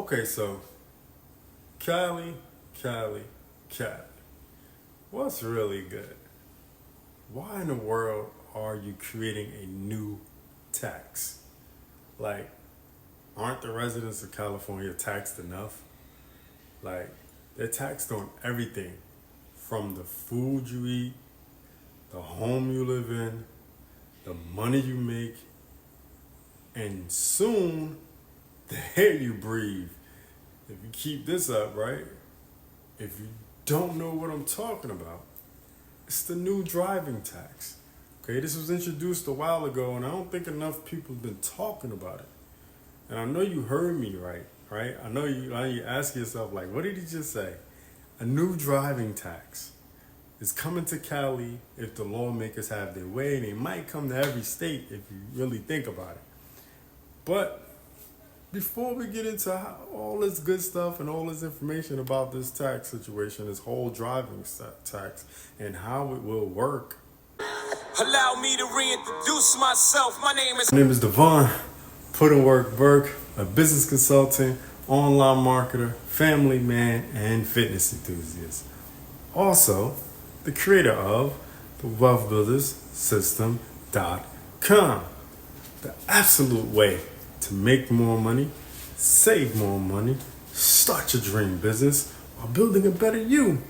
Okay, so Cali, what's really good? Why in the world are you creating a new tax? Like, aren't the residents of California taxed enough? Like, they're taxed on everything from the food you eat, the home you live in, the money you make, and soon the air you breathe. If you keep this up, right? If you don't know what I'm talking about, it's the new driving tax. Okay, this was introduced a while ago, and I don't think enough people have been talking about it. And I know you heard me right? I know you ask yourself, like, what did he just say? A new driving tax is coming to Cali if the lawmakers have their way, and they might come to every state if you really think about it. But before we get into all this good stuff and all this information about this tax situation, this whole driving tax and how it will work, allow me to reintroduce myself. My name is Devon, Put in Work Burke, a business consultant, online marketer, family man, and fitness enthusiast. Also, the creator of the Wealthbuilderz System.com, the absolute way to make more money, save more money, start your dream business while building a better you.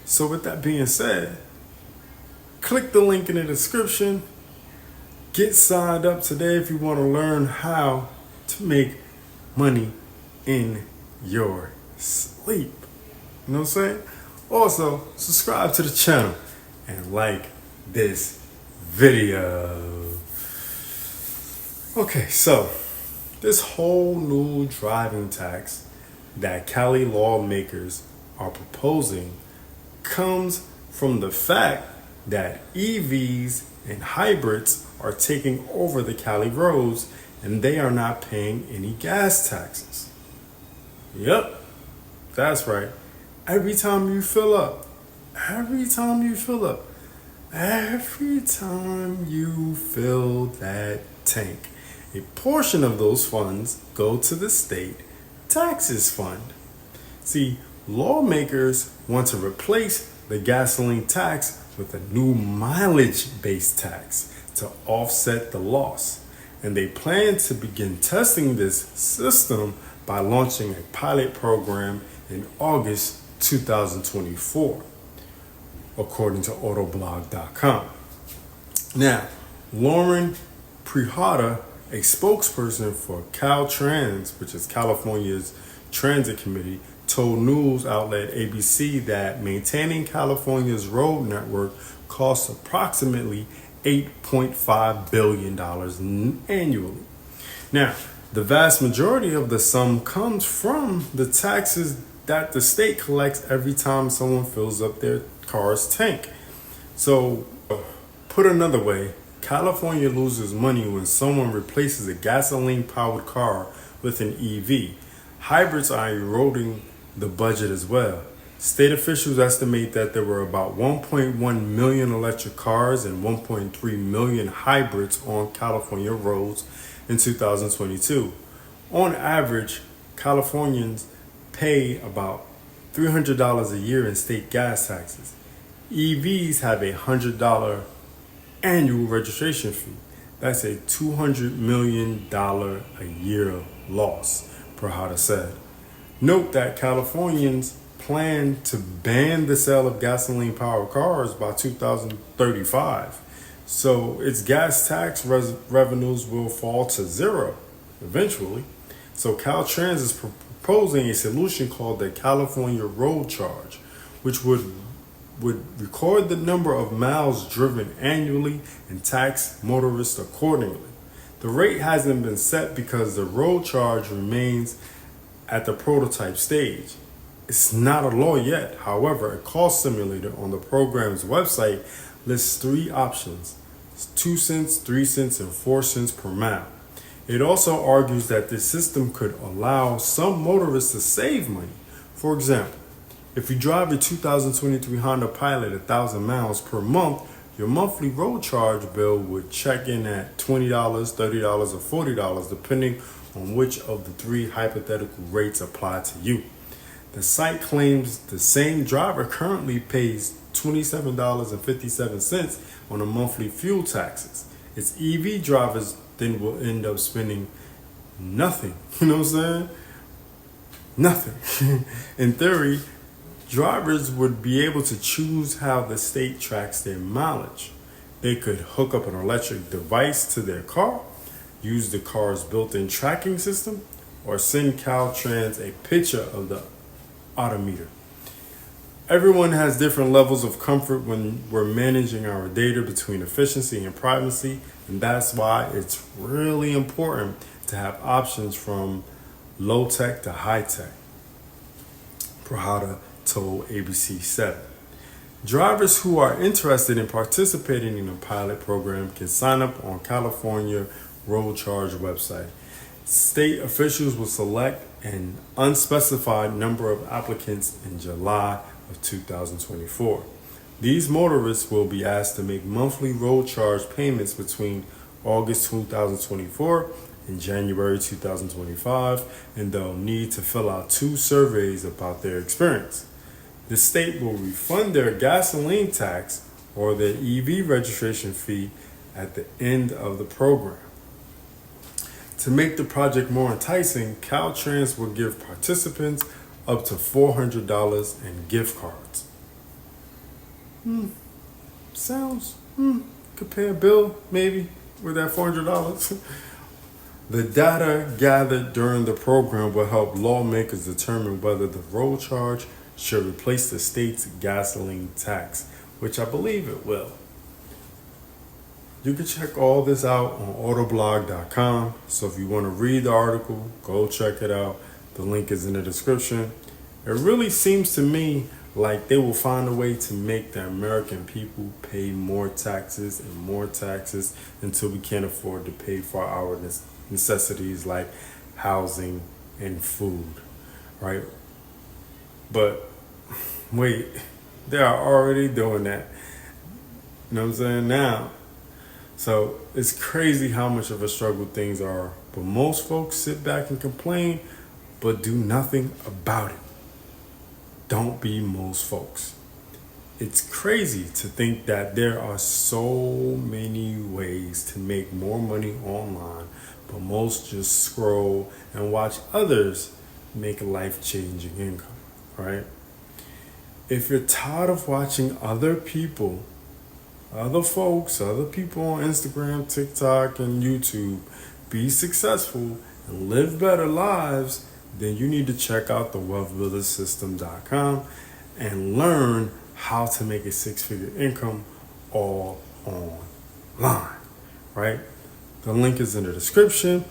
So with that being said, click the link in the description. Get signed up today if you want to learn how to make money in your sleep. You know what I'm saying? Also, subscribe to the channel and like this video. Okay, so this whole new driving tax that Cali lawmakers are proposing comes from the fact that EVs and hybrids are taking over the Cali roads and they are not paying any gas taxes. Yep, that's right. Every time you fill up that tank, a portion of those funds go to the state taxes fund. See, lawmakers want to replace the gasoline tax with a new mileage-based tax to offset the loss. And they plan to begin testing this system by launching a pilot program in August 2024, according to autoblog.com. Now, Lauren Prihata, a spokesperson for Caltrans, which is California's transit committee, told news outlet ABC that maintaining California's road network costs approximately $8.5 billion annually. Now, the vast majority of the sum comes from the taxes that the state collects every time someone fills up their car's tank. So, put another way, California loses money when someone replaces a gasoline-powered car with an EV. Hybrids are eroding the budget as well. State officials estimate that there were about 1.1 million electric cars and 1.3 million hybrids on California roads in 2022. On average, Californians pay about $300 a year in state gas taxes. EVs have a $100 annual registration fee. That's a $200 million a year loss, Prahada said. Note that Californians plan to ban the sale of gasoline-powered cars by 2035. So its gas tax revenues will fall to zero eventually. So Caltrans is proposing a solution called the California Road Charge, which would record the number of miles driven annually and tax motorists accordingly. The rate hasn't been set because the road charge remains at the prototype stage. It's not a law yet. However, a cost simulator on the program's website lists three options: 2 cents, 3 cents, and 4 cents per mile. It also argues that this system could allow some motorists to save money. For example, if you drive a 2023 Honda Pilot 1,000 miles per month, your monthly road charge bill would check in at $20, $30, or $40, depending on which of the three hypothetical rates apply to you. The site claims the same driver currently pays $27.57 on a monthly fuel taxes. Its EV drivers then will end up spending nothing. You know what I'm saying? Nothing. In theory, drivers would be able to choose how the state tracks their mileage. They could hook up an electric device to their car, use the car's built-in tracking system, or send Caltrans a picture of the odometer. Everyone has different levels of comfort when we're managing our data between efficiency and privacy, and that's why it's really important to have options from low tech to high tech. Prahada told ABC7. Drivers who are interested in participating in a pilot program can sign up on California road charge website. State officials will select an unspecified number of applicants in July of 2024. These motorists will be asked to make monthly road charge payments between August 2024 and January 2025, and they'll need to fill out 2 surveys about their experience. The state will refund their gasoline tax or their EV registration fee at the end of the program. To make the project more enticing, Caltrans will give participants up to $400 in gift cards. Could pay a bill maybe with that $400. The data gathered during the program will help lawmakers determine whether the road charge should replace the state's gasoline tax, which I believe it will. You can check all this out on autoblog.com. So if you want to read the article, go check it out. The link is in the description. It really seems to me like they will find a way to make the American people pay more taxes and more taxes until we can't afford to pay for our necessities like housing and food, right? But wait, they are already doing that. You know what I'm saying? Now, so it's crazy how much of a struggle things are. But most folks sit back and complain, but do nothing about it. Don't be most folks. It's crazy to think that there are so many ways to make more money online, but most just scroll and watch others make life-changing income, right? If you're tired of watching other people, other people on Instagram, TikTok, and YouTube be successful and live better lives, then you need to check out the Wealthbuilderzsystem.com and learn how to make a 6-figure income all online, right? The link is in the description.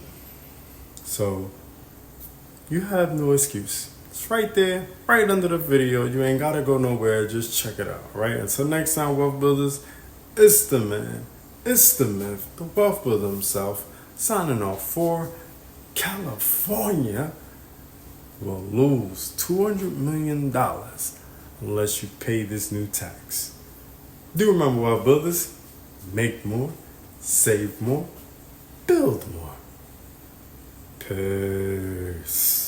So you have no excuse. It's right there, right under the video. You ain't gotta go nowhere. Just check it out, right? Until next time, Wealth Builders, it's the man, it's the myth, the Wealth Builder himself, signing off for California will lose $200 million unless you pay this new tax. Do remember, Wealth Builders, make more, save more, build more. Peace.